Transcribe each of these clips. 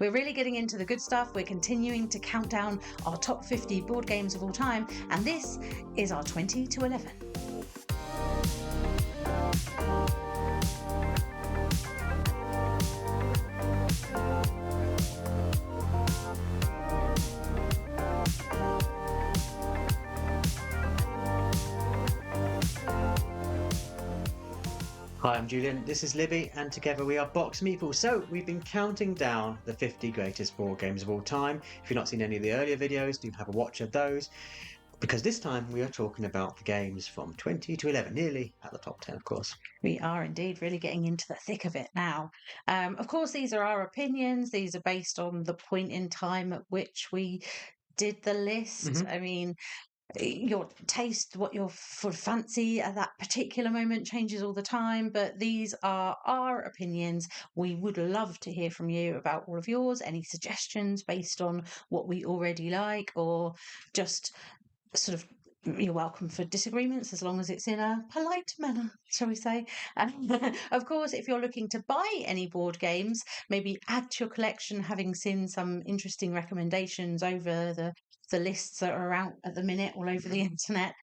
We're really getting into the good stuff. We're continuing to count down our top 50 board games of all time, and this is our 20 to 11. Hi, I'm Julian, this is Libby, and together we are BoxedMeeples. So, we've been counting down the 50 greatest board games of all time. If you've not seen any of the earlier videos, do have a watch of those. Because this time we are talking about the games from 20 to 11, nearly at the top 10, of course. We are indeed really getting into the thick of it now. Of course, these are our opinions. These are based on the point in time at which we did the list. I mean, your taste, what your fancy at that particular moment changes all the time, but these are our opinions. We would love to hear from you about all of yours, any suggestions based on what we already like, or just sort of you're welcome for disagreements as long as it's in a polite manner, shall we say. And of course, if you're looking to buy any board games, maybe add to your collection, having seen some interesting recommendations over the lists that are out at the minute all over the internet.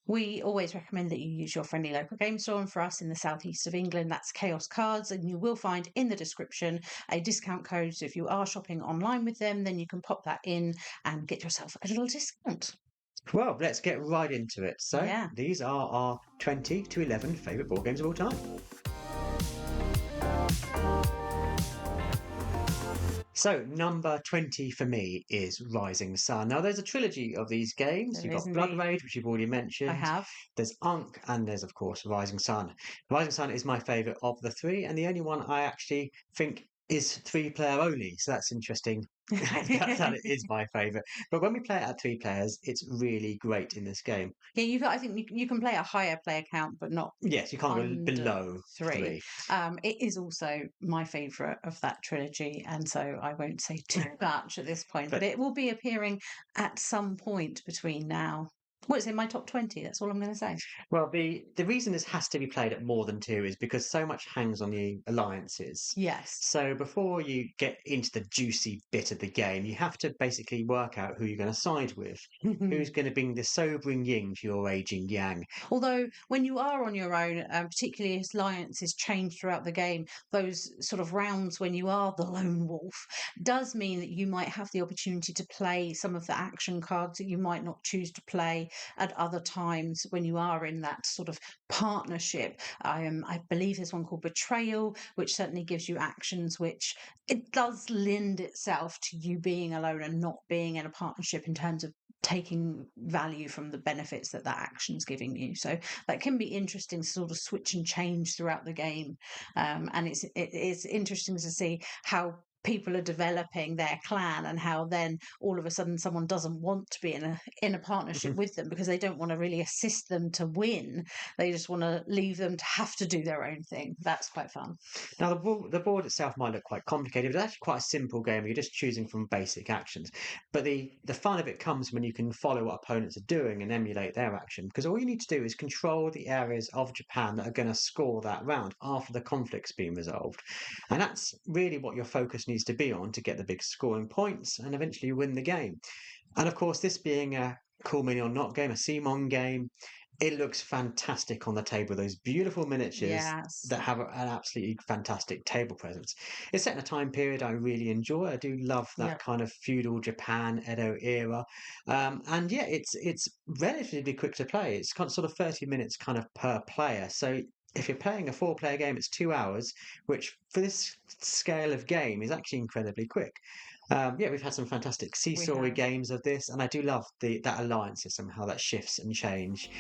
We always recommend that you use your friendly local game store, and for us in the southeast of England, that's Chaos Cards, and you will find in the description a discount code. So if you are shopping online with them, then you can pop that in and get yourself a little discount. Well, let's get right into it. So, Yeah. These are our 20 to 11 favourite board games of all time. So, number 20 for me is Rising Sun. Now, there's a trilogy of these games. You've got Blood Rage, which you've already mentioned. I have. There's Ankh, and there's, of course, Rising Sun. Rising Sun is my favourite of the three, and the only one I actually think is 3-player only. So that's interesting. That it is my favourite. But when we play it at 3 players, it's really great in this game. Yeah, I think you can play a higher player count, but not. Yes, you can't go below 3. It is also my favourite of that trilogy, and so I won't say too much at this point, but it will be appearing at some point between now. Well, it's in my top 20, that's all I'm going to say. Well, the reason this has to be played at more than 2 is because so much hangs on the alliances. Yes. So before you get into the juicy bit of the game, you have to basically work out who you're going to side with. Who's going to bring the sobering yin to your raging yang. Although when you are on your own, particularly as alliances change throughout the game, those sort of rounds when you are the lone wolf does mean that you might have the opportunity to play some of the action cards that you might not choose to play at other times when you are in that sort of partnership. I believe there's one called Betrayal, which certainly gives you actions which it does lend itself to you being alone and not being in a partnership in terms of taking value from the benefits that action's giving you. So that can be interesting to sort of switch and change throughout the game. And it's interesting to see how people are developing their clan and how then all of a sudden someone doesn't want to be in a partnership with them because they don't want to really assist them to win. They just want to leave them to have to do their own thing. That's quite fun. Now the board itself might look quite complicated, but it's actually quite a simple game. You're just choosing from basic actions. But the fun of it comes when you can follow what opponents are doing and emulate their action, because all you need to do is control the areas of Japan that are going to score that round after the conflict's been resolved. And that's really what your focus needs to be on to get the big scoring points and eventually win the game. And of course, this being a Cool Mini or Not game, a CMON game, it looks fantastic on the table. Those beautiful miniatures that have an absolutely fantastic table presence. It's set in a time period I really enjoy. I do love that kind of feudal Japan, Edo era. And yeah, it's relatively quick to play. It's sort of 30 minutes kind of per player. So if you're playing a 4-player game, it's 2 hours, which for this scale of game is actually incredibly quick. We've had some fantastic seesawy games of this, and I do love that alliance system, how that shifts and change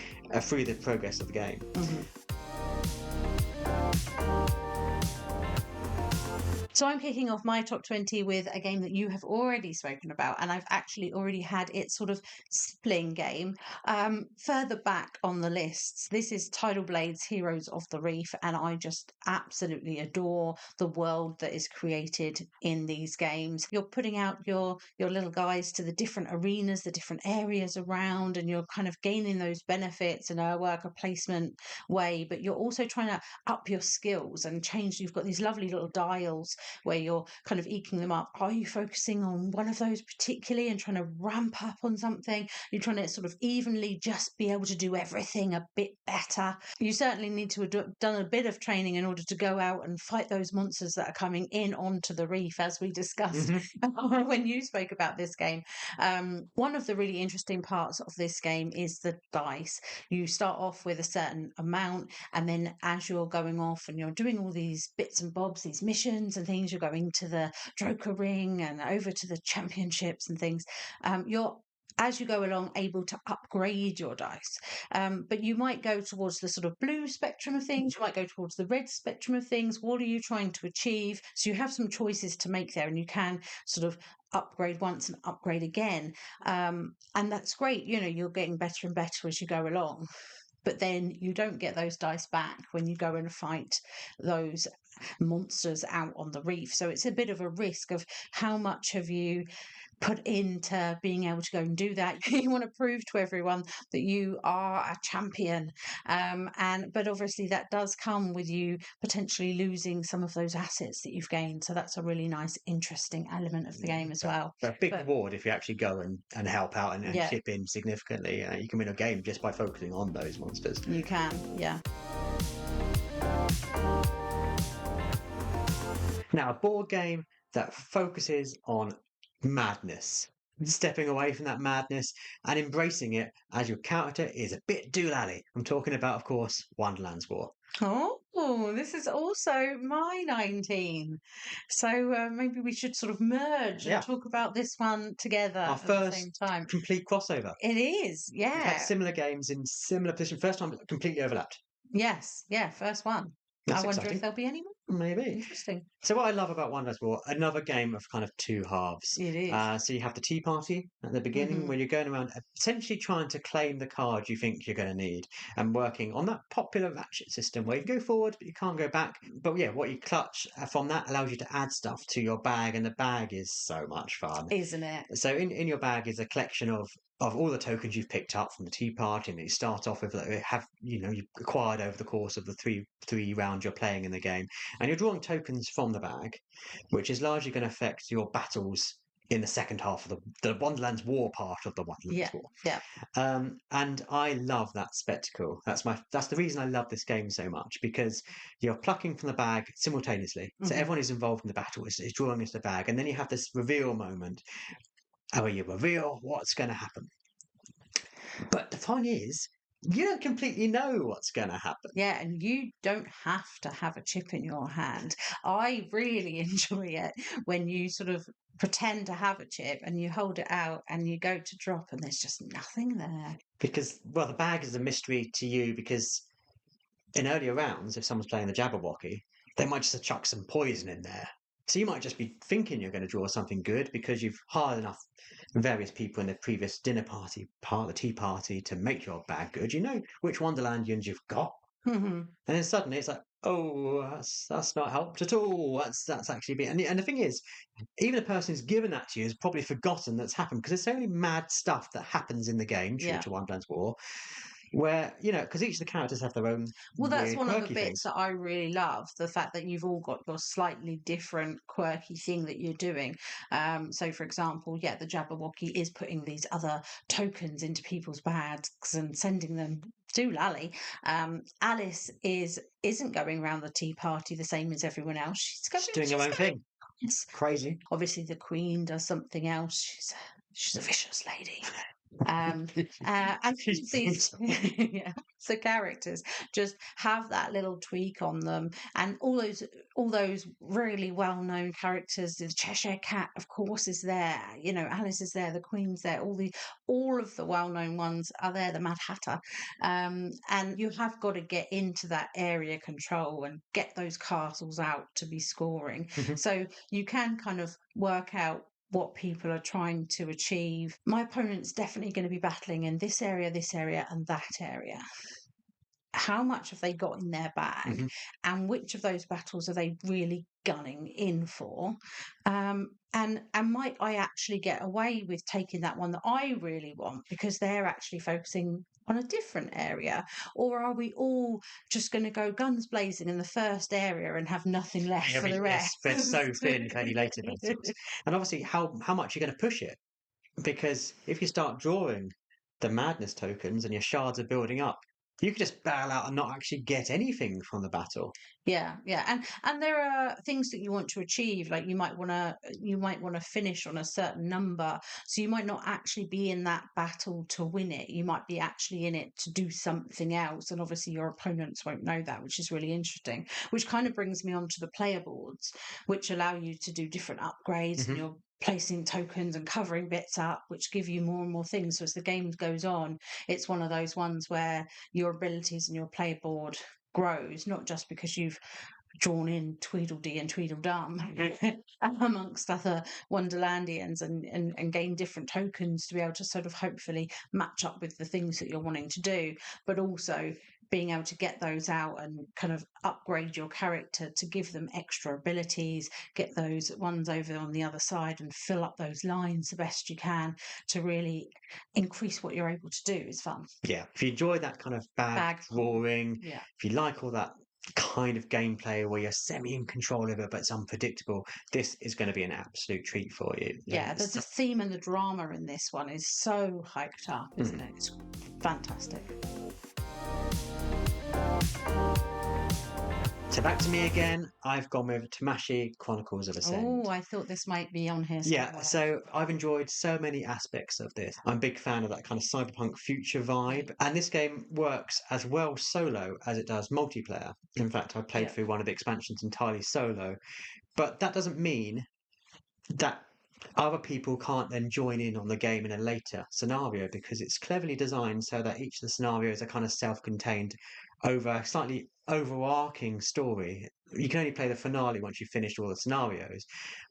through the progress of the game. So I'm kicking off my top 20 with a game that you have already spoken about, and I've actually already had its sort of sibling game further back on the lists. This is Tidal Blade's Heroes of the Reef, and I just absolutely adore the world that is created in these games. You're putting out your little guys to the different arenas, the different areas around, and you're kind of gaining those benefits in a worker placement way, but you're also trying to up your skills and change. You've got these lovely little dials where you're kind of eking them up. Are you focusing on one of those particularly and trying to ramp up on something? You're trying to sort of evenly just be able to do everything a bit better. You certainly need to have done a bit of training in order to go out and fight those monsters that are coming in onto the reef, as we discussed when you spoke about this game. One of the really interesting parts of this game is the dice. You start off with a certain amount, and then as you're going off and you're doing all these bits and bobs, these missions and things, you're going to the Droker Ring and over to the championships and things. You're, as you go along, able to upgrade your dice. But you might go towards the sort of blue spectrum of things, you might go towards the red spectrum of things. What are you trying to achieve? So you have some choices to make there, and you can sort of upgrade once and upgrade again. And that's great. You know, you're getting better and better as you go along. But then you don't get those dice back when you go and fight those monsters out on the reef. So it's a bit of a risk of how much have you put into being able to go and do that. You want to prove to everyone that you are a champion, but obviously that does come with you potentially losing some of those assets that you've gained. So that's a really nice, interesting element of the game as well. But a big reward if you actually go and help out and chip in significantly. You can win a game just by focusing on those monsters. You can, yeah. Now, a board game that focuses on madness, stepping away from that madness and embracing it as your character is a bit doolally. I'm talking about, of course, Wonderland's War. Oh, this is also my 19. So maybe we should sort of merge and talk about this one together Our at first the same time. Complete crossover. It is, yeah. We've had similar games in similar positions. First time completely overlapped. Yes, yeah, first one. That's I wonder exciting. if there'll be any more. Maybe. Interesting. So what I love about Wonderland's War, another game of kind of two halves. It is. So you have the tea party at the beginning where you're going around essentially trying to claim the card you think you're going to need and working on that popular ratchet system where you can go forward but you can't go back. But yeah, what you clutch from that allows you to add stuff to your bag, and the bag is so much fun. Isn't it? So in your bag is a collection of all the tokens you've picked up from the tea party, and you start off with you've acquired over the course of the three rounds you're playing in the game, and you're drawing tokens from the bag, which is largely going to affect your battles in the second half of the Wonderland's War part of the Wonderland's War. Yeah. And I love that spectacle. That's the reason I love this game so much, because you're plucking from the bag simultaneously. So everyone who's involved in the battle is drawing into the bag, and then you have this reveal moment where you reveal what's going to happen. But the fun is, you don't completely know what's going to happen. Yeah, and you don't have to have a chip in your hand. I really enjoy it when you sort of pretend to have a chip and you hold it out and you go to drop and there's just nothing there. Because, well, the bag is a mystery to you, because in earlier rounds, if someone's playing the Jabberwocky, they might just chuck some poison in there. So you might just be thinking you're going to draw something good because you've hired enough various people in the previous dinner party, the tea party, to make your bag good. You know which Wonderlandians you've got. And then suddenly it's like, oh, that's not helped at all. That's actually been... And the thing is, even the person who's given that to you has probably forgotten that's happened, because there's so many mad stuff that happens in the game, true to Wonderland's War, where, because each of the characters have their own. Well, that's one of the bits things that I really love, the fact that you've all got your slightly different quirky thing that you're doing. So, for example, the Jabberwocky is putting these other tokens into people's bags and sending them to Lally. Alice isn't going around the tea party the same as everyone else. She's doing her own thing. It's crazy. Obviously, the Queen does something else. She's a vicious lady. And these the characters just have that little tweak on them, and all those really well-known characters. The Cheshire Cat, of course, is there. Alice is there, the Queen's there, all of the well-known ones are there, the Mad Hatter. And you have got to get into that area control and get those castles out to be scoring. So you can kind of work out what people are trying to achieve. My opponent's definitely going to be battling in this area, and that area. how much have they got in their bag, and which of those battles are they really gunning in for, and might I actually get away with taking that one that I really want because they're actually focusing on a different area, or are we all just going to go guns blazing in the first area and have nothing left for the rest? Spread so thin for any later battles. And obviously, how much you're going to push it, because if you start drawing the madness tokens and your shards are building up, you could just bail out and not actually get anything from the battle. Yeah, and there are things that you want to achieve. Like you might want to finish on a certain number, so you might not actually be in that battle to win it. You might be actually in it to do something else, and obviously your opponents won't know that, which is really interesting. Which kind of brings me on to the player boards, which allow you to do different upgrades, and you're placing tokens and covering bits up, which give you more and more things. So as the game goes on, it's one of those ones where your abilities and your player board grows, not just because you've drawn in Tweedledee and Tweedledum amongst other Wonderlandians and gain different tokens to be able to sort of hopefully match up with the things that you're wanting to do, but also being able to get those out and kind of upgrade your character to give them extra abilities, get those ones over on the other side and fill up those lines the best you can to really increase what you're able to do is fun. Yeah, if you enjoy that kind of bag drawing, yeah, if you like all that kind of gameplay where you're semi in control of it but it's unpredictable, this is going to be an absolute treat for you. Yeah, the theme and the drama in this one is so hyped up, isn't it? It's fantastic. So back to me again. I've gone with Tamashii Chronicles of Ascend. Oh, I thought this might be on here somewhere. Yeah, so I've enjoyed so many aspects of this. I'm a big fan of that kind of cyberpunk future vibe, and this game works as well solo as it does multiplayer. In fact, I played through one of the expansions entirely solo, but that doesn't mean that other people can't then join in on the game in a later scenario, because it's cleverly designed so that each of the scenarios are kind of self-contained over a slightly overarching story. You can only play the finale once you've finished all the scenarios,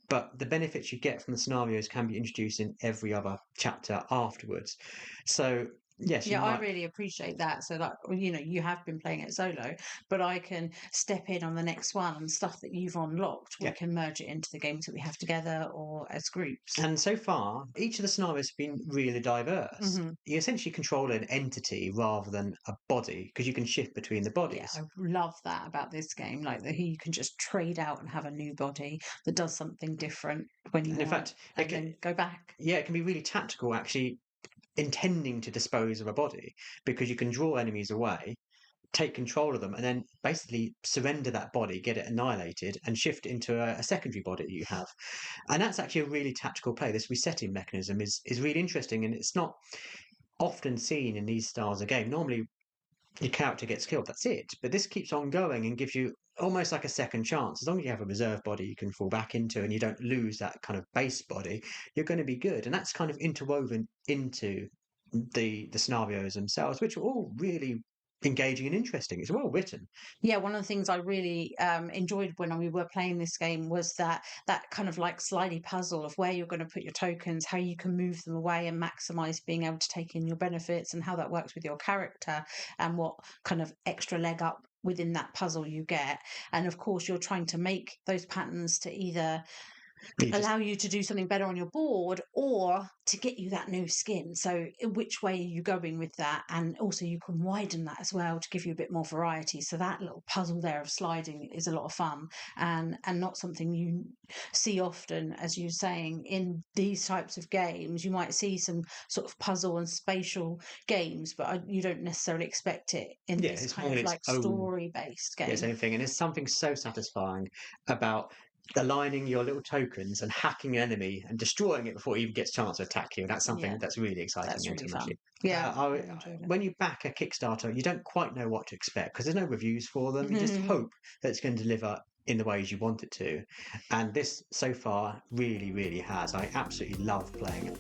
but the benefits you get from the scenarios can be introduced in every other chapter afterwards. So yes, I really appreciate that. So that, you have been playing it solo, but I can step in on the next one and stuff that you've unlocked. We can merge it into the games that we have together or as groups. And so far, each of the scenarios have been really diverse. You essentially control an entity rather than a body, because you can shift between the bodies. Yeah, I love that about this game. Like you can just trade out and have a new body that does something different when you want. In fact, and then go back. Yeah, it can be really tactical, actually, intending to dispose of a body, because you can draw enemies away, take control of them, and then basically surrender that body, get it annihilated, and shift into a secondary body that you have. And that's actually a really tactical play. This resetting mechanism is really interesting, and it's not often seen in these styles of game. Normally, your character gets killed, that's it. But this keeps on going and gives you almost like a second chance. As long as you have a reserve body you can fall back into and you don't lose that kind of base body, you're going to be good. And that's kind of interwoven into the scenarios themselves, which are all really engaging and interesting. It's well written. Yeah, one of the things I really enjoyed when we were playing this game was that kind of like slidey puzzle of where you're going to put your tokens, how you can move them away and maximize being able to take in your benefits, and how that works with your character and what kind of extra leg up within that puzzle you get. And of course, you're trying to make those patterns to either allow you to do something better on your board or to get you that new skin. So which way are you going with that? And also you can widen that as well to give you a bit more variety. So that little puzzle there of sliding is a lot of fun and not something you see often, as you're saying, in these types of games. You might see some sort of puzzle and spatial games, but you don't necessarily expect it in this kind of like story-based game. Yeah, same thing. And there's something so satisfying about aligning your little tokens and hacking an enemy and destroying it before it even gets a chance to attack you. That's something that's really exciting. That's really fun. Yeah. When you back a Kickstarter, you don't quite know what to expect because there's no reviews for them. You just hope that it's going to deliver in the ways you want it to. And this so far really, really has. I absolutely love playing it.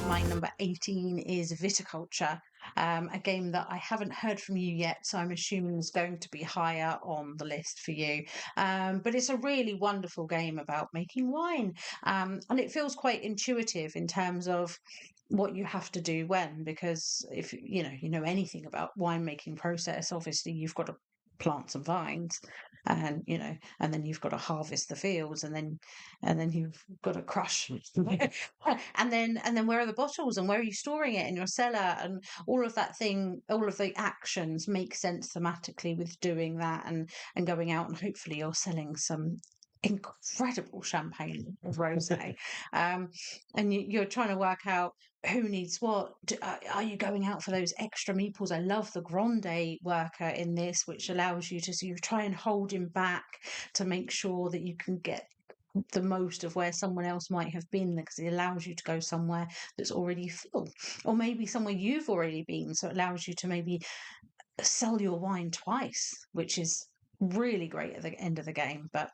my number 18 is Viticulture, a game that I haven't heard from you yet, so I'm assuming is going to be higher on the list for you. But it's a really wonderful game about making wine, and it feels quite intuitive in terms of what you have to do when, because if you know anything about winemaking process, obviously you've got to plant some vines, and and then you've got to harvest the fields, and then you've got to crush and then where are the bottles, and where are you storing it in your cellar, and all of that thing, all of the actions make sense thematically with doing that, and going out, and hopefully you're selling some incredible champagne of rosé, and you're trying to work out who needs what. Are you going out for those extra meeples? I love the grande worker in this, which allows you to sort of try and hold him back to make sure that you can get the most of where someone else might have been, because it allows you to go somewhere that's already full, or maybe somewhere you've already been, so it allows you to maybe sell your wine twice, which is really great at the end of the game. But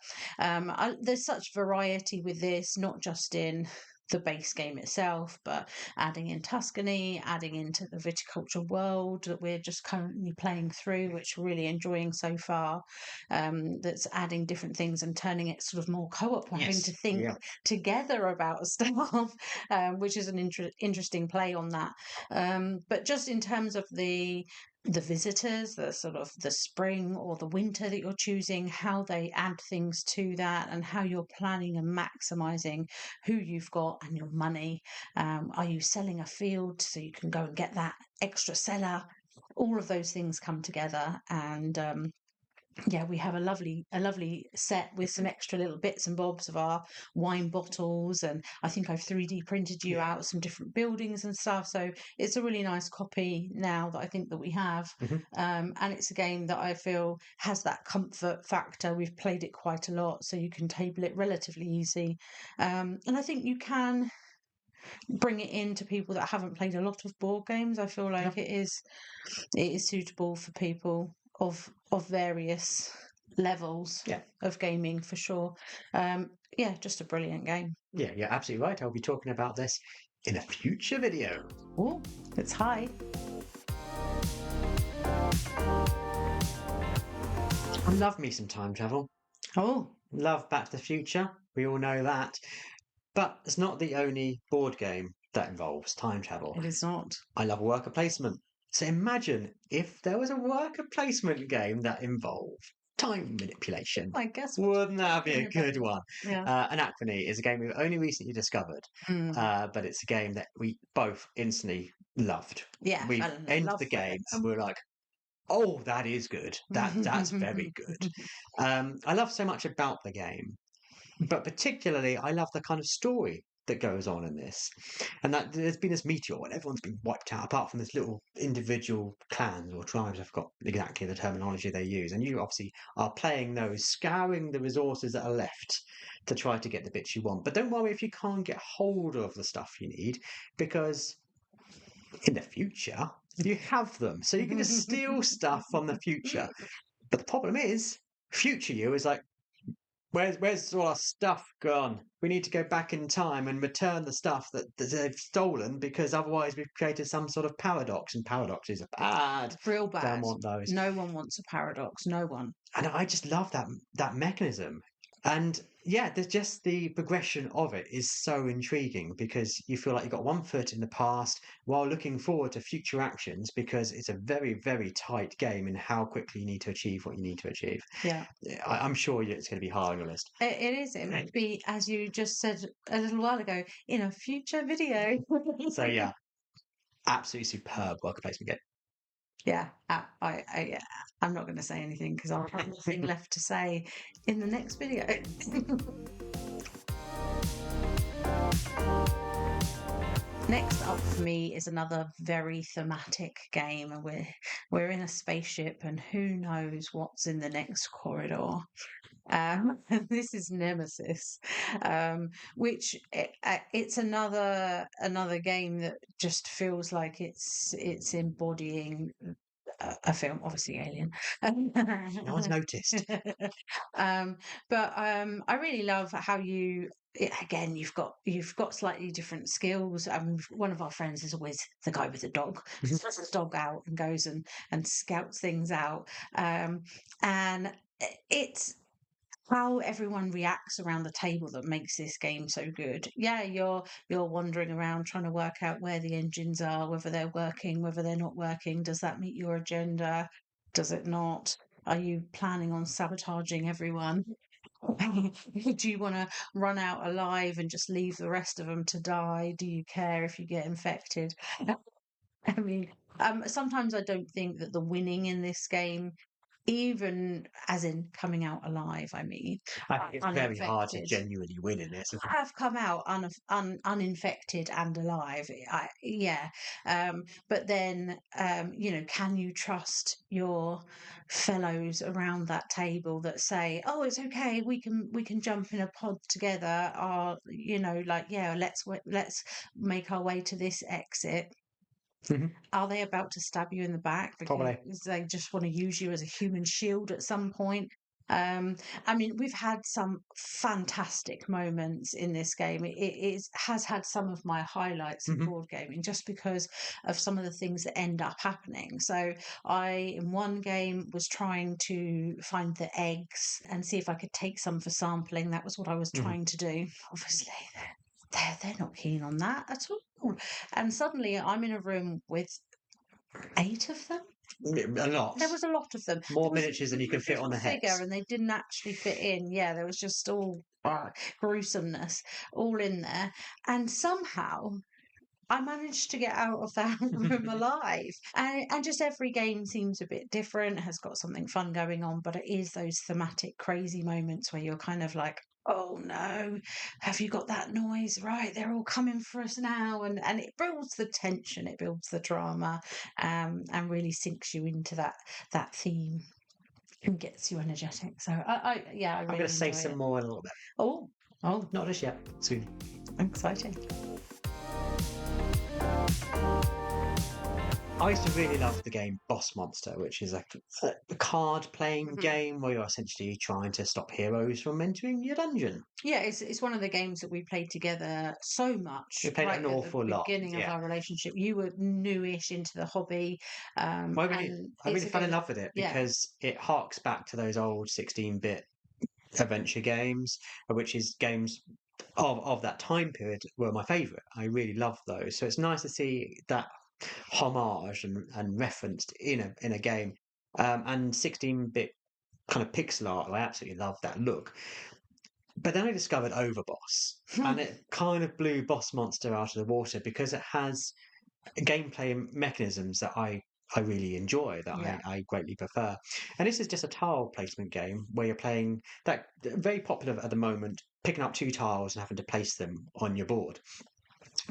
there's such variety with this, not just in the base game itself, but adding in Tuscany, adding into the viticulture world that we're just currently playing through, which we're really enjoying so far. That's adding different things and turning it sort of more co-op, having to think together about stuff, which is an interesting play on that. But just in terms of the visitors, the sort of the spring or the winter that you're choosing, how they add things to that, and how you're planning and maximizing who you've got and your money. Are you selling a field so you can go and get that extra cellar? All of those things come together, and yeah, we have a lovely set with some extra little bits and bobs of our wine bottles, and I think I've 3D printed you out some different buildings and stuff. So it's a really nice copy now that I think that we have, and it's a game that I feel has that comfort factor. We've played it quite a lot, so you can table it relatively easy, and I think you can bring it in to people that haven't played a lot of board games. I feel like it is suitable for people of various levels of gaming, for sure. Yeah, just a brilliant game. Yeah, you're absolutely right. I'll be talking about this in a future video. Oh, it's high. I love me some time travel. Oh, love Back to the Future. We all know that. But it's not the only board game that involves time travel. It is not. I love worker placement. So imagine if there was a worker placement game that involved time manipulation. I guess. Wouldn't that be a good one? Yeah. Anachrony is a game we've only recently discovered, but it's a game that we both instantly loved. Yeah, we ended the game and we were like, oh, that is good. That's very good. I love so much about the game, but particularly I love the kind of story that goes on in this, and that there's been this meteor and everyone's been wiped out apart from this little individual clans or tribes. I've got exactly the terminology they use, and you obviously are playing those, scouring the resources that are left to try to get the bits you want. But don't worry if you can't get hold of the stuff you need, because in the future you have them, so you can just steal stuff from the future. But the problem is, future you is like, where's all our stuff gone? We need to go back in time and return the stuff that they've stolen, because otherwise we've created some sort of paradox, and paradoxes are bad. Real bad. Don't want those. No one wants a paradox. No one. And I just love that mechanism. And yeah, there's just the progression of it is so intriguing, because you feel like you've got one foot in the past while looking forward to future actions, because it's a very, very tight game in how quickly you need to achieve what you need to achieve. Yeah. I'm sure it's going to be high on your list. It is. It might be, as you just said a little while ago, in a future video. So yeah, absolutely superb worker placement game. Yeah, I'm not going to say anything because I'll have nothing left to say in the next video. Next up for me is another very thematic game, and we're in a spaceship, and who knows what's in the next corridor. This is Nemesis, which it's another game that just feels like it's embodying a film, obviously Alien. No one's noticed. I really love how again, you've got slightly different skills. One of our friends is always the guy with the dog. Sets his dog out and goes and scouts things out. And it's how everyone reacts around the table that makes this game so good. Yeah, you're wandering around trying to work out where the engines are, whether they're working, whether they're not working. Does that meet your agenda? Does it not? Are you planning on sabotaging everyone? Do you want to run out alive and just leave the rest of them to die? Do you care if you get infected? I mean, sometimes I don't think that the winning in this game, even as in coming out alive, I mean, I think it's very hard to uninfected, genuinely win in this. have come out uninfected and alive. Yeah. But then, can you trust your fellows around that table that say, "Oh, it's okay. We can jump in a pod together." Or like, yeah, let's make our way to this exit. Are they about to stab you in the back because Probably. they just want to use you as a human shield at some point? I mean, we've had some fantastic moments in this game. Has had some of my highlights in board gaming just because of some of the things that end up happening. So in one game, was trying to find the eggs and see if I could take some for sampling. That was what I was trying to do. Obviously, they're not keen on that at all. And suddenly I'm in a room with 8 of them. A lot. There was a lot of them. More There was miniatures than you can fit on the figure, hex. and they didn't actually fit in. Yeah, there was just all gruesomeness all in there. And somehow I managed to get out of that room alive. And just every game seems a bit different, has got something fun going on, but it is those thematic crazy moments where you're kind of like, oh no, have you got that noise? Right, they're all coming for us now. And it builds the tension, it builds the drama, and really sinks you into that theme and gets you energetic. So I really I'm going to say some more in a little bit. Oh, Not just yet. Soon. exciting. I used to really love the game Boss Monster, which is a card playing game where you're essentially trying to stop heroes from entering your dungeon. Yeah, it's one of the games that we played together so much. We played an awful lot. Beginning of our relationship, you were newish into the hobby. I really fell in love with it because it harks back to those old 16-bit adventure games, which is games of that time period were my favourite. I really love those. So it's nice to see that homage and referenced in a game. And 16-bit kind of pixel art, I absolutely love that look. But then I discovered Overboss, and it kind of blew Boss Monster out of the water because it has gameplay mechanisms that I really enjoy, that I greatly prefer. And this is just a tile placement game where you're playing that very popular at the moment, picking up 2 tiles and having to place them on your board.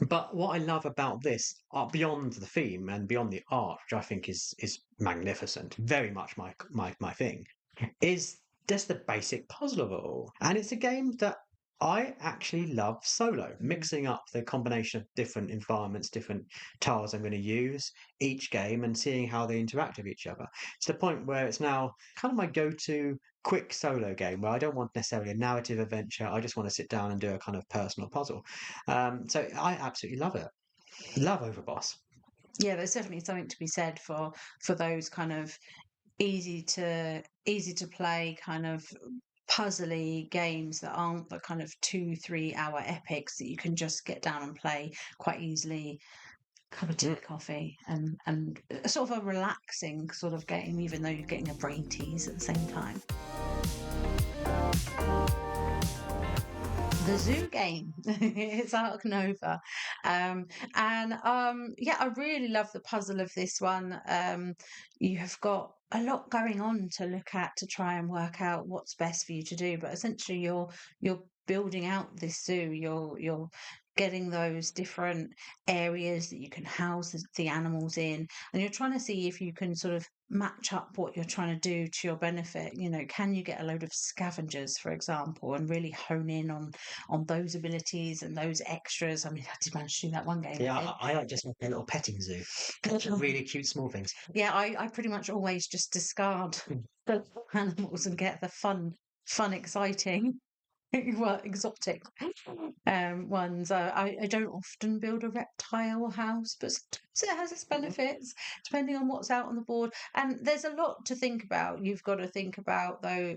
But what I love about this, beyond the theme and beyond the art, which I think is magnificent, very much my thing, is just the basic puzzle of it all. And it's a game that I actually love solo, mixing up the combination of different environments, different tiles I'm going to use each game and seeing how they interact with each other. To the point where it's now kind of my go-to quick solo game where I don't want necessarily a narrative adventure. I just want to sit down and do a kind of personal puzzle. So I absolutely love it. Love Overboss. Yeah, there's definitely something to be said for those kind of easy to play kind of puzzly games that aren't the kind of 2-3 hour epics that you can just get down and play quite easily. Cup of tea, coffee, and sort of a relaxing sort of game, even though you're getting a brain tease at the same time. The zoo game. It's Arc Nova. I really love the puzzle of this one. You have got a lot going on to look at to try and work out what's best for you to do, but essentially you're building out this zoo. You're getting those different areas that you can house the animals in, and you're trying to see if you can sort of match up what you're trying to do to your benefit. Can you get a load of scavengers, for example, and really hone in on those abilities and those extras? I mean, I did manage to do that one game, I Yeah, think. I like just like a little petting zoo. Really cute small things. Yeah, I pretty much always just discard the animals and get the fun, exciting, well, exotic ones. I don't often build a reptile house, but sometimes it has its benefits depending on what's out on the board. And there's a lot to think about. You've got to think about though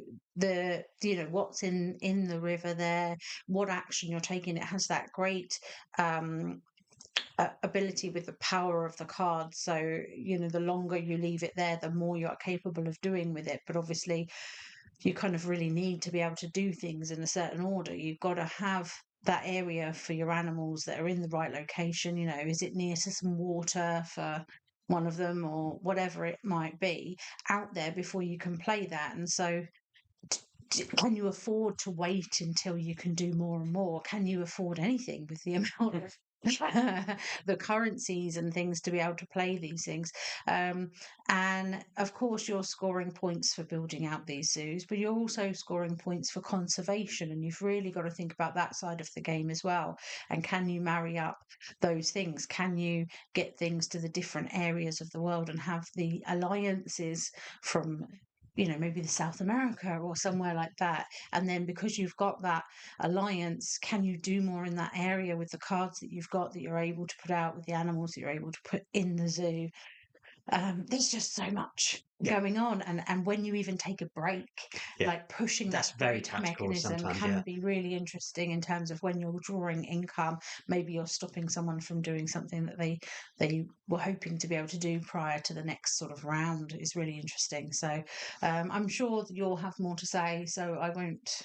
what's in the river there, what action you're taking. It has that great ability with the power of the card. So, the longer you leave it there, the more you're capable of doing with it. But obviously, you kind of really need to be able to do things in a certain order. You've got to have that area for your animals that are in the right location. Is it near to some water for one of them or whatever it might be out there before you can play that? And so, can you afford to wait until you can do more and more? Can you afford anything with the amount of the currencies and things to be able to play these things? And of course, you're scoring points for building out these zoos, but you're also scoring points for conservation. And you've really got to think about that side of the game as well. And can you marry up those things? Can you get things to the different areas of the world and have the alliances from maybe the South America or somewhere like that? And then because you've got that alliance, can you do more in that area with the cards that you've got that you're able to put out, with the animals that you're able to put in the zoo? There's just so much going on, and when you even take a break, like pushing That's that very break tactical mechanism sometimes, can be really interesting in terms of when you're drawing income. Maybe you're stopping someone from doing something that they were hoping to be able to do prior to the next sort of round. Is really interesting. So I'm sure that you'll have more to say, so I won't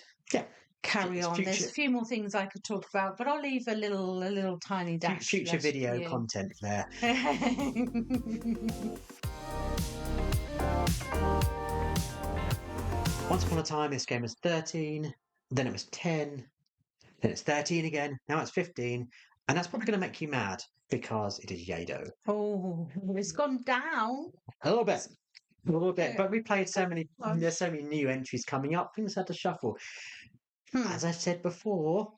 carry on. There's a few more things I could talk about, but I'll leave a little tiny dash. Future video content there. Once upon a time, this game was 13, then it was 10, then it's 13 again, now it's 15, and that's probably going to make you mad because it is Yado. Oh, it's gone down. A little bit, but we played there's so many new entries coming up, things had to shuffle. As I said before,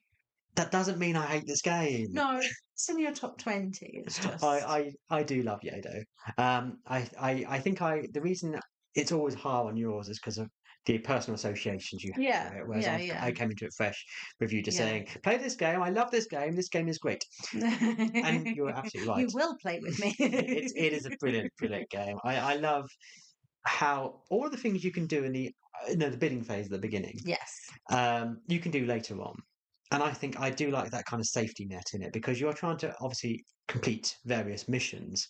that doesn't mean I hate this game. No, it's in your top 20. It's just I do love Yado. I think the reason it's always high on yours is because of the personal associations you have with it. Whereas I came into it fresh with you just saying, play this game, I love this game is great. And you're absolutely right. You will play with me. It is a brilliant game. I love how all of the things you can do in the bidding phase at the beginning. Yes. You can do later on. And I think I do like that kind of safety net in it, because you're trying to obviously complete various missions.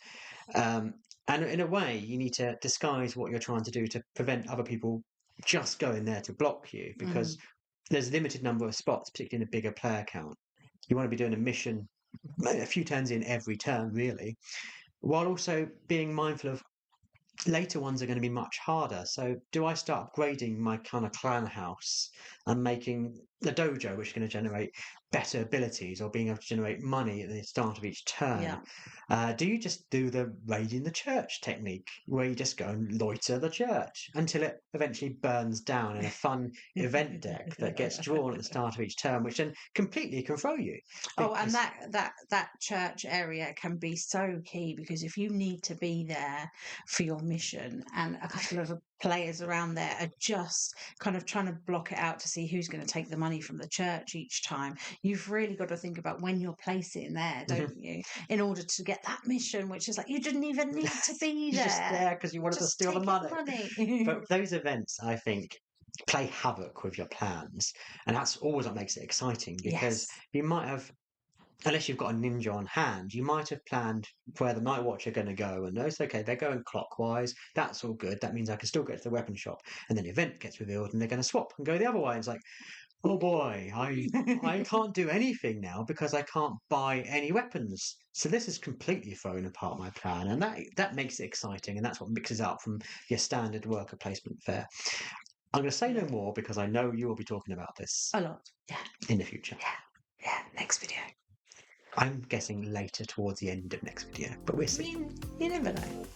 And in a way, you need to disguise what you're trying to do to prevent other people just going there to block you, because there's a limited number of spots, particularly in a bigger player count. You want to be doing a mission a few turns in every turn, really, while also being mindful of later ones are going to be much harder. So do I start upgrading my kind of clan house and making a dojo which is going to generate better abilities, or being able to generate money at the start of each turn? Do you just do the raiding the church technique, where you just go and loiter the church until it eventually burns down in a fun event deck that gets drawn at the start of each turn, which then completely can throw you? Oh, and that church area can be so key, because if you need to be there for your mission and a couple of players around there are just kind of trying to block it out to see who's going to take the money from the church each time, you've really got to think about when you're placing there, don't you, in order to get that mission, which is like, you didn't even need to be there. You're just there because you wanted to steal the money. But those events, I think, play havoc with your plans, and that's always what makes it exciting, because you might have, unless you've got a ninja on hand, you might have planned where the Night Watch are going to go, and it's okay, they're going clockwise, that's all good, that means I can still get to the weapon shop, and then the event gets revealed and they're going to swap and go the other way, and it's like, oh boy, I can't do anything now because I can't buy any weapons. So this has completely thrown apart my plan, and that makes it exciting, and that's what mixes up from your standard worker placement fare. I'm going to say no more, because I know you will be talking about this a lot in the future. Next video. I'm guessing later towards the end of next video, but we'll I see. mean, you never know.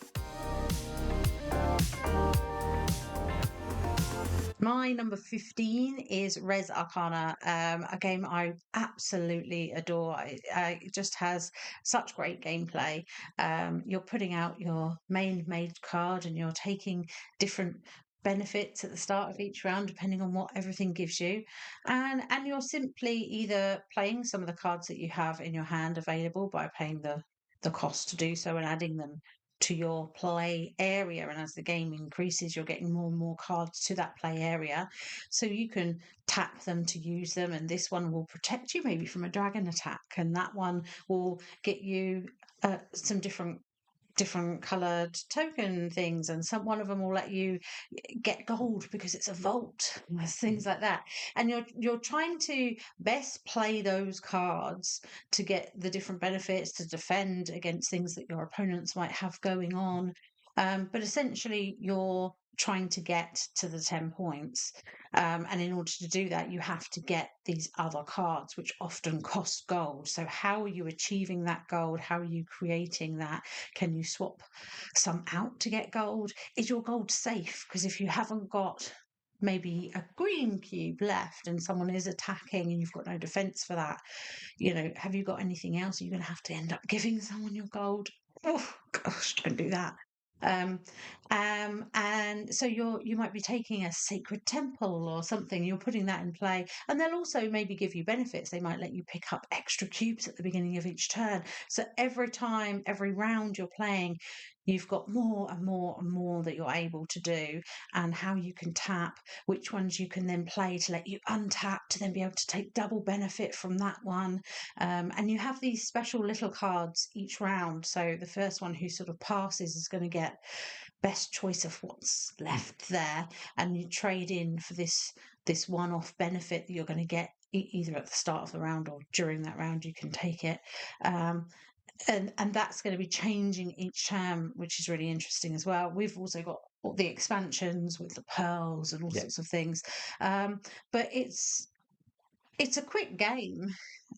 My number 15 is Res Arcana, a game I absolutely adore. It just has such great gameplay. You're putting out your main made card and you're taking different benefits at the start of each round depending on what everything gives you, and you're simply either playing some of the cards that you have in your hand available by paying the cost to do so and adding them to your play area. And as the game increases, you're getting more and more cards to that play area. So you can tap them to use them. And this one will protect you maybe from a dragon attack. And that one will get you some different colored token things, and one of them will let you get gold because it's a vault, things like that. And you're trying to best play those cards to get the different benefits to defend against things that your opponents might have going on. But essentially you're trying to get to the 10 points, and in order to do that you have to get these other cards which often cost gold. So how are you achieving that gold? How are you creating that? Can you swap some out to get gold? Is your gold safe? Because if you haven't got maybe a green cube left and someone is attacking and you've got no defense for that, have you got anything else? You're going to have to end up giving someone your gold. Oh gosh, don't do that. And so you might be taking a sacred temple or something, you're putting that in play, and they'll also maybe give you benefits. They might let you pick up extra cubes at the beginning of each turn. So every round you're playing, you've got more and more and more that you're able to do, and how you can tap, which ones you can then play to let you untap to then be able to take double benefit from that one. And you have these special little cards each round. So the first one who sort of passes is going to get best choice of what's left there, and you trade in for this one-off benefit that you're going to get either at the start of the round or during that round. You can take it. And that's going to be changing each term, which is really interesting as well. We've also got the expansions with the pearls and all sorts of things, but it's a quick game,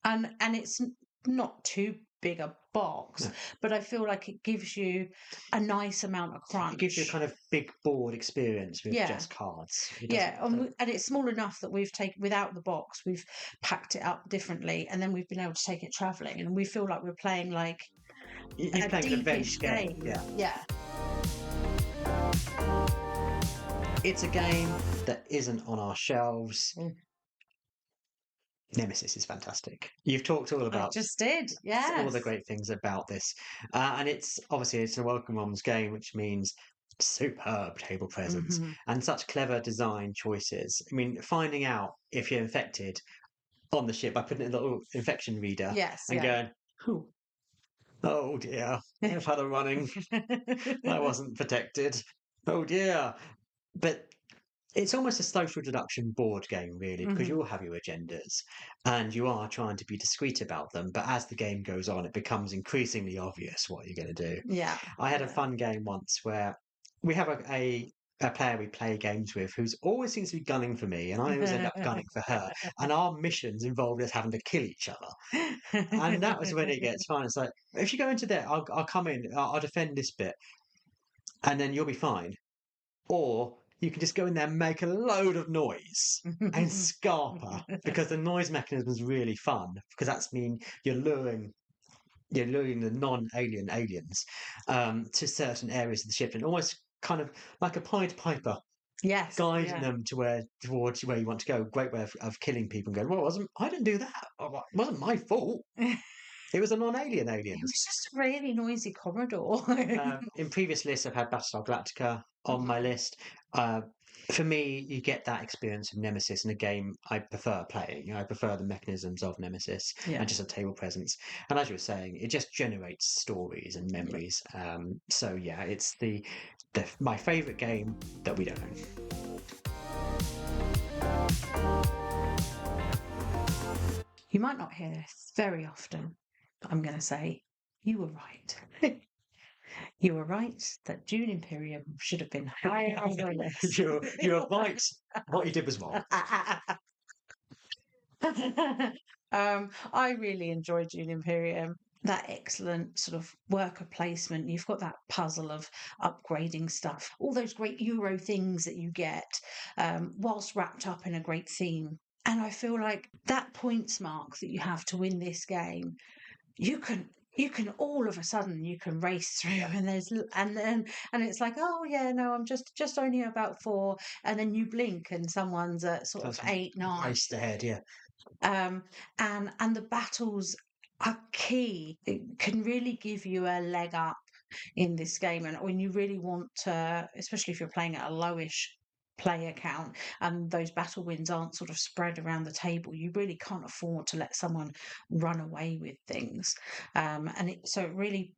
and it's not too big a box, but I feel like it gives you a nice amount of crunch. It gives you a kind of big board experience with just cards. And it's small enough that we've taken without the box, we've packed it up differently, and then we've been able to take it traveling, and we feel like we're playing like you're playing an adventure game. Yeah. It's a game that isn't on our shelves. Nemesis is fantastic. You've talked all about. I just did, yeah. All the great things about this, and it's a welcome one's game, which means superb table presence and such clever design choices. I mean, finding out if you're infected on the ship by putting in a little infection reader, and going, oh dear, I've had a running. I wasn't protected. Oh dear. But it's almost a social deduction board game, really, because you all have your agendas and you are trying to be discreet about them. But as the game goes on, it becomes increasingly obvious what you're going to do. Yeah. I had a fun game once where we have a player we play games with who's always seems to be gunning for me, and I always end up gunning for her. And our missions involved us having to kill each other. And that was when it gets fun. It's like, if you go into there, I'll come in, I'll defend this bit, and then you'll be fine. Or you can just go in there and make a load of noise and scarper, because the noise mechanism is really fun, because that's mean you're luring the non-alien aliens to certain areas of the ship, and almost kind of like a Pied Piper, guiding them towards where you want to go. Great way of killing people and going, well, I didn't do that. It wasn't my fault. It was a non-alien alien. It was just a really noisy corridor. In previous lists, I've had Battlestar Galactica on my list. For me, you get that experience of Nemesis in a game I prefer playing. I prefer the mechanisms of Nemesis and just a table presence. And as you were saying, it just generates stories and memories. So yeah, it's my favourite game that we don't own. You might not hear this very often, but I'm going to say you were right. You were right that Dune Imperium should have been higher on the list. You're right. What you did was wrong. I really enjoyed Dune Imperium. That excellent sort of worker placement. You've got that puzzle of upgrading stuff, all those great Euro things that you get, whilst wrapped up in a great theme. And I feel like that points mark that you have to win this game, you can all of a sudden you can race through and and it's like, oh yeah, no, I'm just only about 4, and then you blink and someone's at sort of That's 8, 9. raced ahead, yeah. um, and the battles are key. It can really give you a leg up in this game, and when you really want to, especially if you're playing at a lowish player count and those battle wins aren't sort of spread around the table, you really can't afford to let someone run away with things. So it really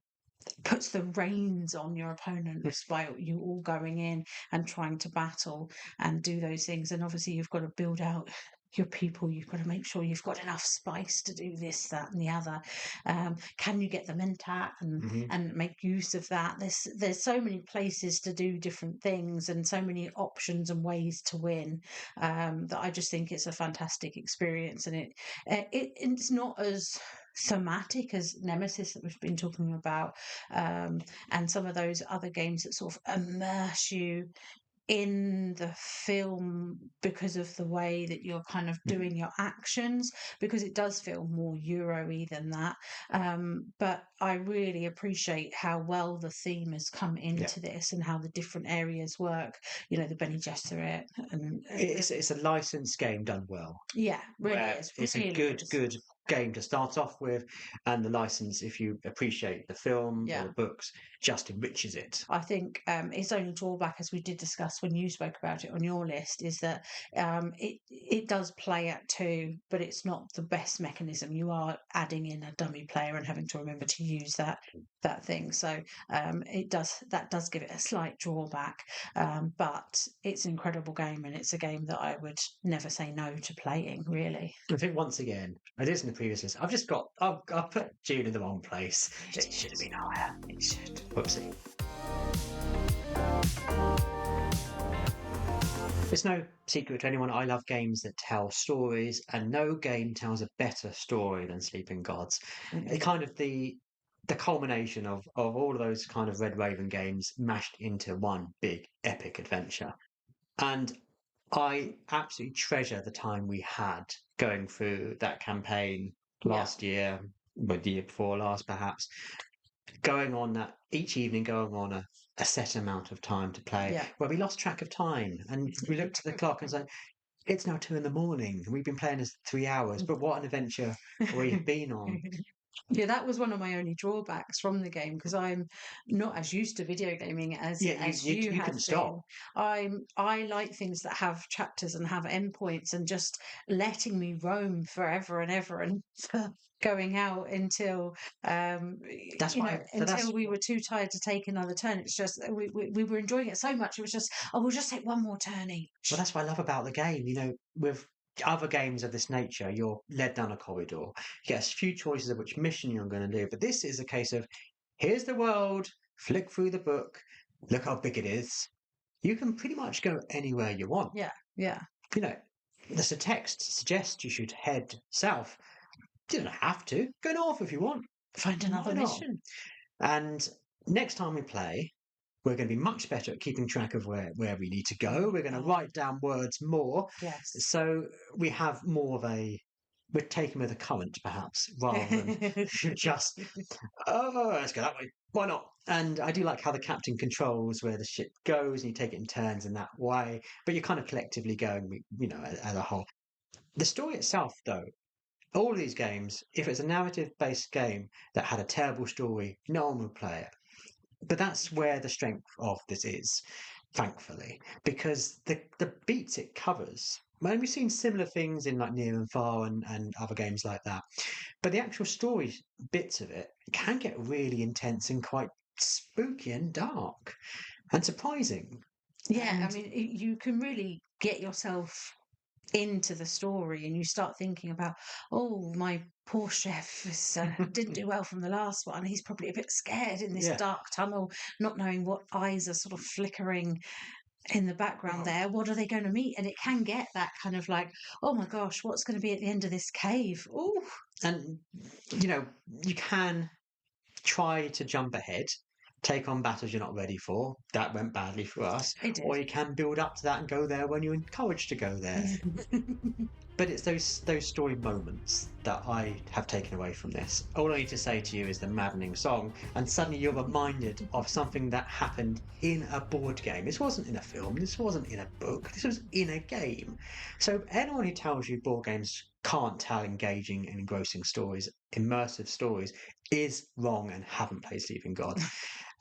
puts the reins on your opponents by you all going in and trying to battle and do those things. And obviously, you've got to build out your people. You've got to make sure you've got enough spice to do this, that, and the other. Can you get them intact and make use of that? There's so many places to do different things and so many options and ways to win, that I just think it's a fantastic experience. And it's not as thematic as Nemesis that we've been talking about, and some of those other games that sort of immerse you in the film because of the way that you're kind of doing your actions, because it does feel more Euro-y than that. But I really appreciate how well the theme has come into this and how the different areas work. You know, the Bene Gesserit, and It's a licensed game done well. yeah, really Where is. it's Really a good is. game to start off with, and the license, if you appreciate the film or Yeah. the books, just enriches it. I think its only drawback, as we did discuss when you spoke about it on your list, is that it does play at 2, but it's not the best mechanism. You are adding in a dummy player and having to remember to use that thing. So that does give it a slight drawback. But it's an incredible game, and it's a game that I would never say no to playing. Really, I think once again, I did in the previous list. I've put June in the wrong place. It should have been higher. it should. Whoopsie. It's no secret to anyone, I love games that tell stories, and no game tells a better story than Sleeping Gods. It kind of the culmination of all of those kind of Red Raven games mashed into one big epic adventure. And I absolutely treasure the time we had going through that campaign last year, or the year before last, perhaps, going on that each evening, going on a set amount of time to play, where we lost track of time and we looked at the clock and said, it's now 2 a.m. We've been playing this 3 hours, but what an adventure we've been on. Yeah, that was one of my only drawbacks from the game, because I'm not as used to video gaming as you You have couldn't stop. been. I like things that have chapters and have endpoints, and just letting me roam forever and ever and going out until until we were too tired to take another turn. It's just we were enjoying it so much. It was just, oh, we'll just take one more turn each. Well, that's what I love about the game. You know, with other games of this nature, you're led down a corridor. You get a few choices of which mission you're going to do. But this is a case of, here's the world, flick through the book, look how big it is. You can pretty much go anywhere you want. Yeah, yeah. You know, there's a text suggests you should head south. You don't have to. Go north if you want. Find another mission. And next time we play, we're going to be much better at keeping track of where we need to go. We're going to write down words more. Yes. So we have more of we're taken with a current, perhaps, rather than just, oh, let's go that way. Why not? And I do like how the captain controls where the ship goes, and you take it in turns in that way. But you're kind of collectively going, as a whole. The story itself, though, all of these games, if it's a narrative-based game that had a terrible story, no one would play it. But that's where the strength of this is, thankfully, because the beats it covers. We've seen similar things in like Near and Far and other games like that. But the actual story bits of it can get really intense and quite spooky and dark and surprising. Yeah, I mean, you can really get yourself into the story, and you start thinking about, oh, my poor chef didn't do well from the last one. He's probably a bit scared in this dark tunnel, not knowing what eyes are sort of flickering in the background there. What are they going to meet? And it can get that kind of like, oh my gosh, what's going to be at the end of this cave? Oh, And you can try to jump ahead, take on battles you're not ready for. That went badly for us. it did. Or you can build up to that and go there when you're encouraged to go there. But it's those story moments that I have taken away from this. All I need to say to you is the maddening song, and suddenly you're reminded of something that happened in a board game. This wasn't in a film, this wasn't in a book, this was in a game. So anyone who tells you board games can't tell engaging and engrossing stories, immersive stories, is wrong and haven't played Sleeping God.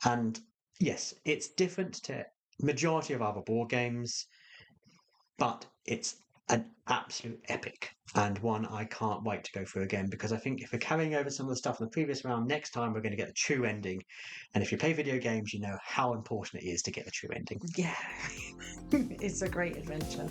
And yes, it's different to majority of other board games, but it's an absolute epic and one I can't wait to go through again, because I think if we're carrying over some of the stuff in the previous round, next time we're going to get the true ending. And if you play video games, you know how important it is to get the true ending. Yeah, it's a great adventure.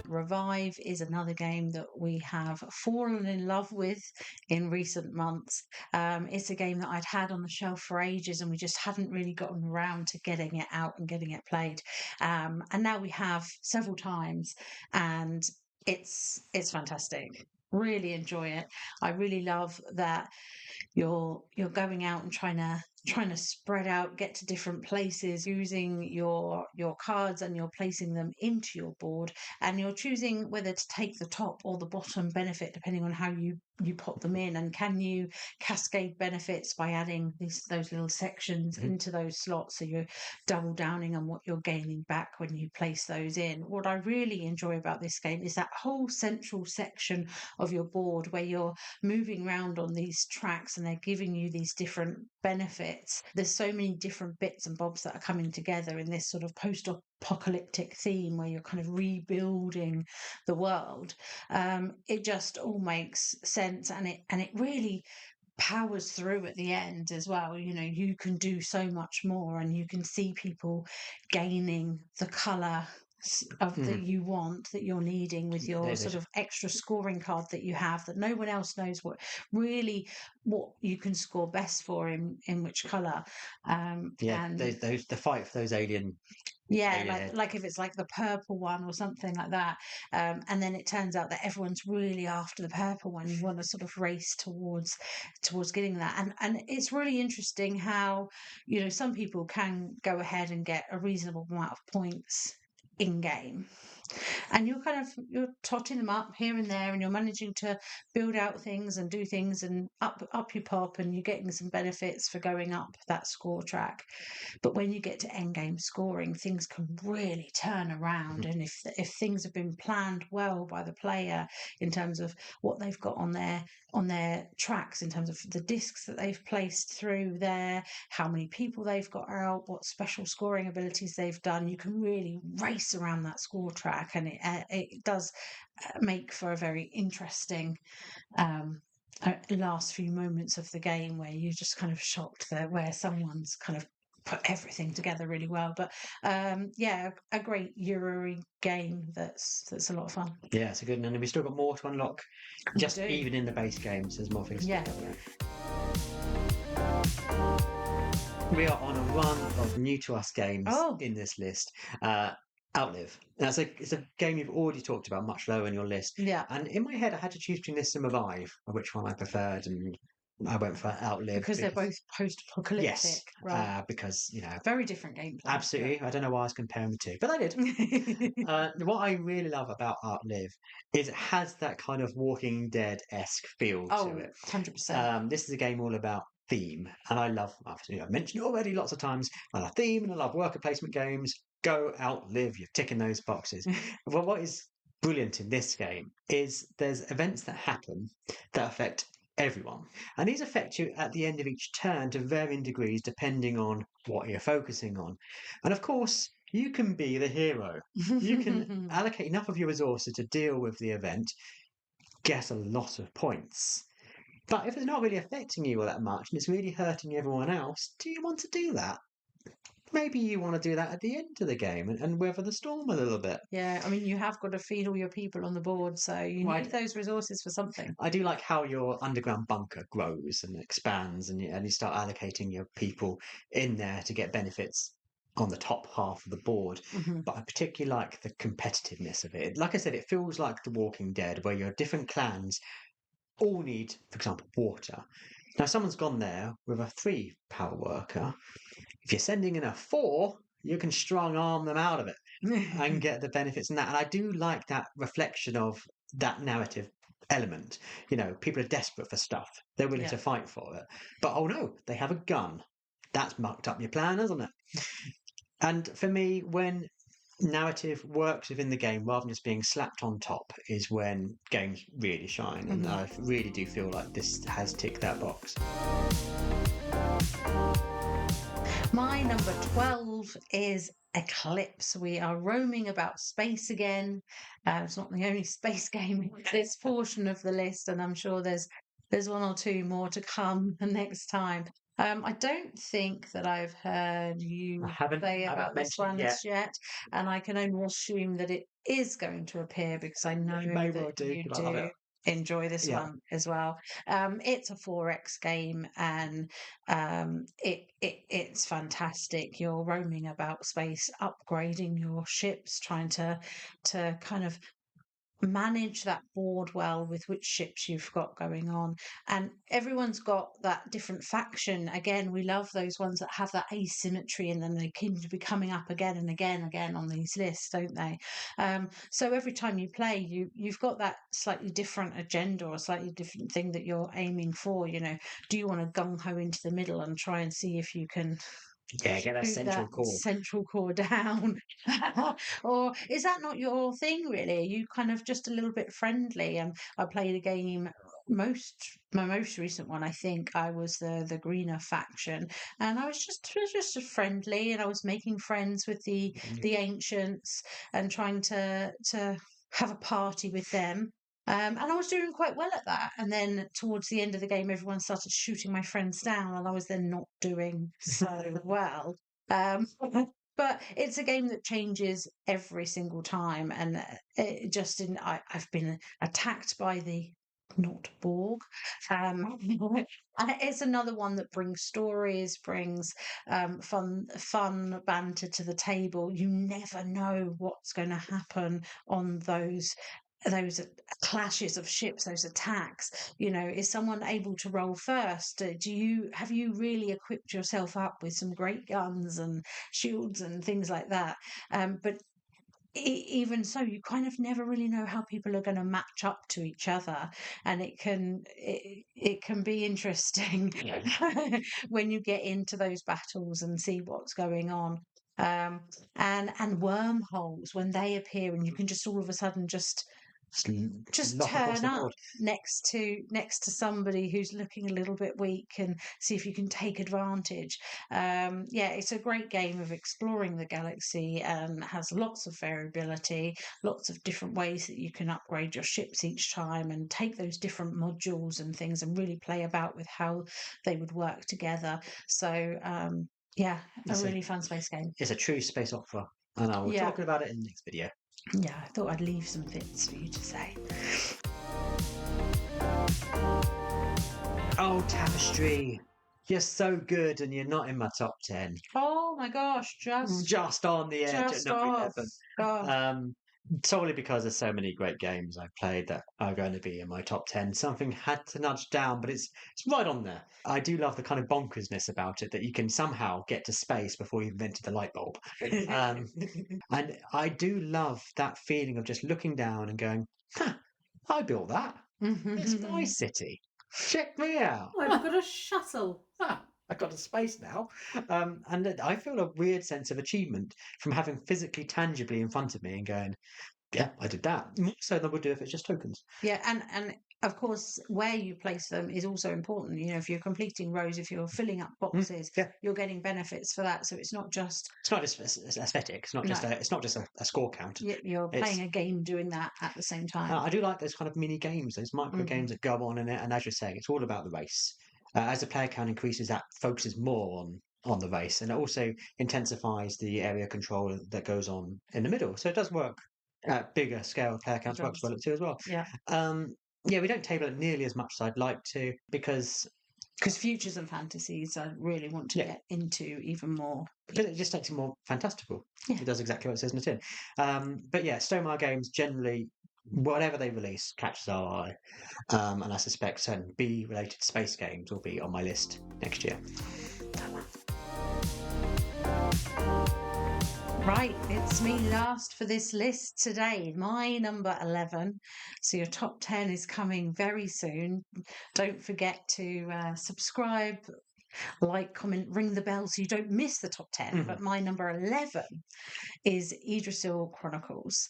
Revive is another game that we have fallen in love with in recent months. It's a game that I'd had on the shelf for ages, and we just hadn't really gotten around to getting it out and getting it played. And now we have several times, and it's fantastic. Really enjoy it. I really love that you're going out and trying to spread out, get to different places using your cards, and you're placing them into your board, and you're choosing whether to take the top or the bottom benefit depending on how you pop them in. And can you cascade benefits by adding those little sections into those slots, so you're double downing on what you're gaining back when you place those in. What I really enjoy about this game is that whole central section of your board where you're moving around on these tracks and they're giving you these different benefits. There's so many different bits and bobs that are coming together in this sort of post-apocalyptic theme where you're kind of rebuilding the world. It just all makes sense, and it really powers through at the end as well. You can do so much more, and you can see people gaining the color of that you want, that you're needing with your sort of extra scoring card that you have, that no one else knows what you can score best for in which color. And the fight for those alien. Yeah, like if it's like the purple one or something like that, and then it turns out that everyone's really after the purple one. You want to sort of race towards getting that, and it's really interesting how some people can go ahead and get a reasonable amount of points in game, and you're totting them up here and there, and you're managing to build out things and do things and up your pop, and you're getting some benefits for going up that score track. But when you get to end game scoring, things can really turn around. And if things have been planned well by the player in terms of what they've got on their tracks, in terms of the discs that they've placed through there, how many people they've got out, what special scoring abilities they've done, you can really race around that score track, and it does make for a very interesting last few moments of the game where you're just kind of shocked that where someone's kind of put everything together really well. But a great Euro game that's a lot of fun. Yeah, it's a good one, and we've still got more to unlock even in the base games. There's more things to get. We are on a run of new to us games in this list. Outlive. It's a game you've already talked about much lower in your list. Yeah. And in my head, I had to choose between this and Revive, which one I preferred, and I went for Outlive because they're both post-apocalyptic. Yes, right? Because very different gameplay. Absolutely, yeah. I don't know why I was comparing the two, but I did. What I really love about Outlive is it has that kind of Walking Dead-esque feel to it. 100%. This is a game all about theme, and I've mentioned it already lots of times. I love theme, and I love worker placement games. Go Outlive, you're ticking those boxes. But what is brilliant in this game is there's events that happen that affect everyone, and these affect you at the end of each turn to varying degrees depending on what you're focusing on. And of course, you can be the hero. You can allocate enough of your resources to deal with the event, get a lot of points. But if it's not really affecting you all that much and it's really hurting everyone else, do you want to do that? maybe you want to do that at the end of the game and weather the storm a little bit. Yeah, I mean, you have got to feed all your people on the board, so you need Right. those resources for something. I do like how your underground bunker grows and expands, and you start allocating your people in there to get benefits on the top half of the board. Hmm. But I particularly like the competitiveness of it. Like I said, it feels like The Walking Dead, where your different clans all need, for example, water. Now, someone's gone there with a 3 power worker. If you're sending in a 4, you can strong arm them out of it and get the benefits in that. And I do like that reflection of that narrative element. People are desperate for stuff. They're willing Yeah. to fight for it. But oh no, they have a gun. That's mucked up your plan, hasn't it? And for me, when narrative works within the game rather than just being slapped on top is when games really shine. And Mhm. I really do feel like this has ticked that box. My number 12 is Eclipse. We are roaming about space again. It's not the only space game in this portion of the list, and I'm sure there's one or two more to come next time. I don't think that I've heard I you haven't say I haven't about this mentioned one it yet. as yet, and I can only assume that it is going to appear because I know It may well that do you because I love it. do enjoy this Yeah. one as well. It's a 4X game, and it's fantastic. You're roaming about space, upgrading your ships, trying to kind of manage that board well with which ships you've got going on. And everyone's got that different faction. Again, we love those ones that have that asymmetry in them. They seem to be coming up again and again on these lists, don't they? So every time you play, you've got that slightly different agenda or slightly different thing that you're aiming for. Do you want to gung ho into the middle and try and see if you can Yeah, get that shoot that central core. central core down? Or is that not your thing really? Are you kind of just a little bit friendly? And I played a game my most recent one, I think I was the greener faction, and I was just friendly, and I was making friends with the ancients and trying to have a party with them. And I was doing quite well at that. And then towards the end of the game, everyone started shooting my friends down, and I was then not doing so well. Um, but it's a game that changes every single time, and I've been attacked by the not Borg. And it's another one that brings stories, brings fun banter to the table. You never know what's going to happen on those clashes of ships, those attacks. Is someone able to roll first? Have you really equipped yourself up with some great guns and shields and things like that? But even so, you kind of never really know how people are going to match up to each other, and it can be interesting when you get into those battles and see what's going on. um and wormholes, when they appear, and you can just all of a sudden just Lock across turn the up board. next to somebody who's looking a little bit weak, and see if you can take advantage. Yeah, it's a great game of exploring the galaxy, and has lots of variability, lots of different ways that you can upgrade your ships each time, and take those different modules and things and really play about with how they would work together. So yeah, a It's a, really fun space game. it's a true space opera. And I will Yeah, talk about it in the next video. yeah, I thought I'd leave some bits for you to say. Oh, Tapestry. You're so good and you're not in my top 10. Oh my gosh, Just on the edge at just number off. 11. Oh, Solely because there's so many great games I've played that are going to be in my top 10. Something had to nudge down, but it's right on there. I do love the kind of bonkersness about it, that you can somehow get to space before you invented the light bulb. Um, and I do love that feeling of just looking down and going, huh, I built that. It's my city. Check me out. Oh, I've got a shuttle. I got a space now. And I feel a weird sense of achievement from having physically, tangibly in front of me and going, yeah, I did that. More so than I would do if it's just tokens. Yeah, and of course, where you place them is also important. If you're completing rows, if you're filling up boxes, Yeah. you're getting benefits for that. So it's not just It's not just aesthetic. It's not just no, a score count. you're It's playing a game doing that at the same time. I do like those kind of mini games, those micro games that go on in it. And as you're saying, it's all about the race. As the player count increases, that focuses more on on the race, and it also intensifies the area control that goes on in the middle. So it does work at bigger scale. Player It counts works does. well at 2 as well. Yeah. Yeah, we don't table it nearly as much as I'd like to because Futures and fantasies, I really want to yeah, get into even more. because it just makes it more fantastical. Yeah. It does exactly what it says in the tin. But yeah, Stonemaier games generally, whatever they release, catches our eye. And I suspect certain B-related space games will be on my list next year. Right, it's me last for this list today. My number 11. So your top 10 is coming very soon. Don't forget to subscribe, like, comment, ring the bell so you don't miss the top 10. But my number 11 is Idrisil Chronicles,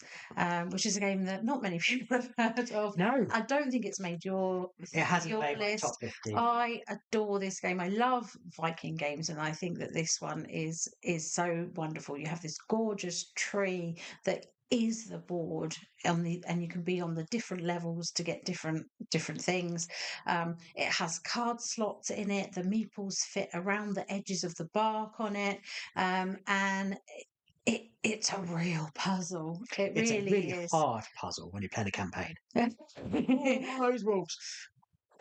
which is a game that not many people have heard of. No, I don't think it's made it hasn't your made my list. top 50. I adore this game. I love Viking games, and I think that this one is so wonderful. You have this gorgeous tree that is the board and you can be on the different levels to get different things. It has card slots in it. The meeples fit around the edges of the bark on it, and it's a real puzzle. It It's a really really is. hard puzzle when you're playing a campaign. Yeah, Those wolves.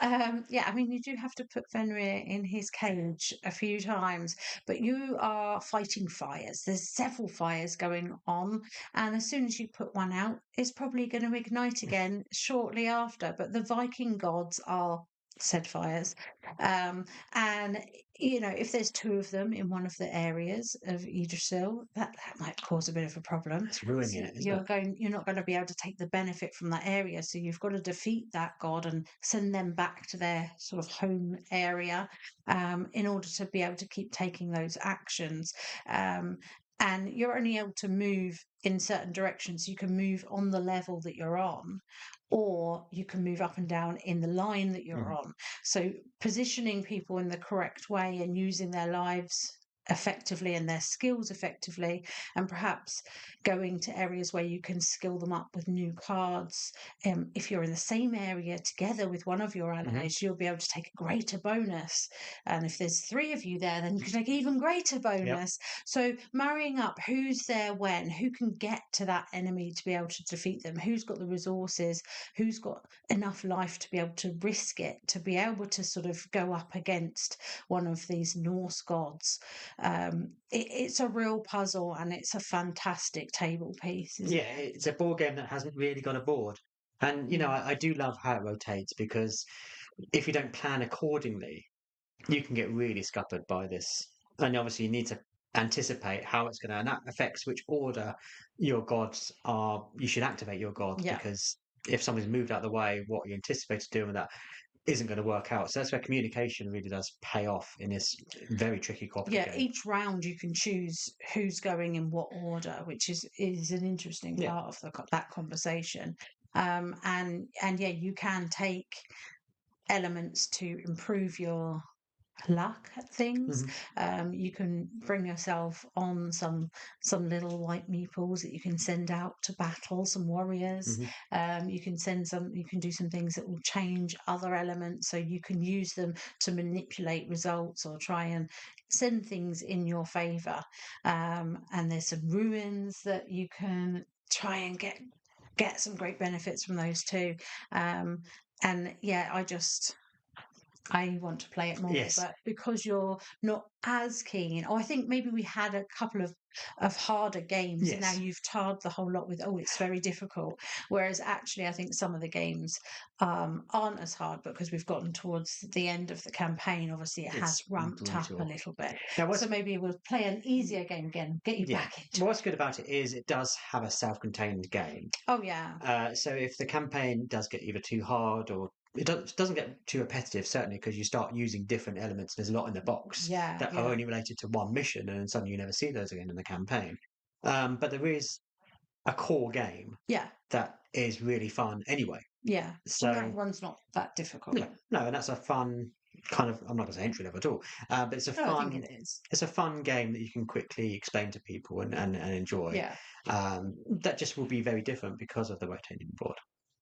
I mean, you do have to put Fenrir in his cage a few times, but you are fighting fires. There's several fires going on, and as soon as you put one out, it's probably going to ignite again shortly after. But the Viking gods are said fires, and if there's two of them in one of the areas of Yggdrasil, that might cause a bit of a problem. It's ruining So it, isn't it? you're not going to be able to take the benefit from that area. So you've got to defeat that god and send them back to their sort of home area, in order to be able to keep taking those actions. And you're only able to move in certain directions. You can move on the level that you're on, or you can move up and down in the line that you're on. So positioning people in the correct way and using their lives effectively and their skills effectively, and perhaps going to areas where you can skill them up with new cards. If you're in the same area together with one of your allies, you'll be able to take a greater bonus, and if there's three of you there, then you can take even greater bonus. So marrying up who's there when, who can get to that enemy to be able to defeat them, who's got the resources, who's got enough life to be able to risk it, to be able to sort of go up against one of these Norse gods. It's a real puzzle, and it's a fantastic table piece, isn't Yeah, it? it's a board game that hasn't really got a board. And, I do love how it rotates because if you don't plan accordingly, you can get really scuppered by this. And obviously, you need to anticipate how it's going to, and that affects which order your gods are. You should activate your gods Yeah. because if somebody's moved out of the way, what you anticipate doing with that isn't going to work out. So that's where communication really does pay off in this very tricky cooperative game. Each round you can choose who's going in what order, which is an interesting Yeah. part of that conversation. And yeah, you can take elements to improve your luck at things. You can bring yourself on some little white meeples that you can send out to battle, some warriors. You can do some things that will change other elements, so you can use them to manipulate results or try and send things in your favor. And there's some ruins that you can try and get some great benefits from those too. And yeah, I want to play it more, Yes. but because you're not as keen, or I think maybe we had a couple of harder games, and now Yes. you've tarred the whole lot with, oh, it's very difficult. Whereas actually, I think some of the games aren't as hard because we've gotten towards the end of the campaign. Obviously, it has It's ramped up a brutal. little bit. Now, So maybe we'll play an easier game again, get you back into What's good about it is it does have a self-contained game. Oh, yeah. So if the campaign does get either too hard or it doesn't get too repetitive, certainly because you start using different elements. There's a lot in the box Yeah, that are only related to one mission, and then suddenly you never see those again in the campaign. But there is a core game yeah, that is really fun anyway. yeah. So That one's not that difficult. no, and that's a fun kind of. I'm not going to say entry level at all, but it's a No, I think fun. it is. It's a fun game that you can quickly explain to people and enjoy. Yeah. That just will be very different because of the rotating board.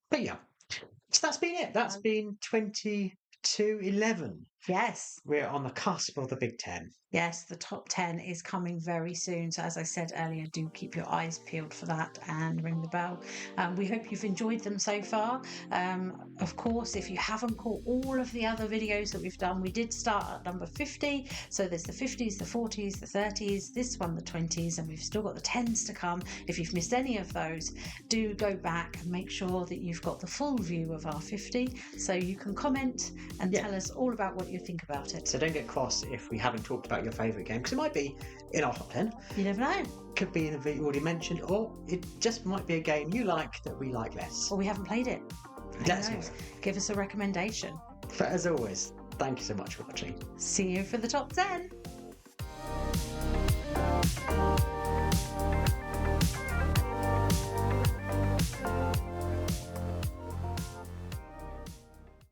But yeah, so that's been it. That's been 2211 Yes. We're on the cusp of the Big Ten. Yes, the top 10 is coming very soon. So, as I said earlier, do keep your eyes peeled for that and ring the bell. We hope you've enjoyed them so far. Of course, if you haven't caught all of the other videos that we've done, we did start at number 50. So, there's the 50s, the 40s, the 30s, this one, the 20s, and we've still got the 10s to come. If you've missed any of those, do go back and make sure that you've got the full view of our 50 so you can comment and tell us all about what you think about it. So don't get cross if we haven't talked about your favourite game, because it might be in our top 10. You never know. Could be in a video you already mentioned, or it just might be a game you like that we like less. Or we haven't played it. That's knows? Give us a recommendation. But as always, thank you so much for watching. See you for the top 10.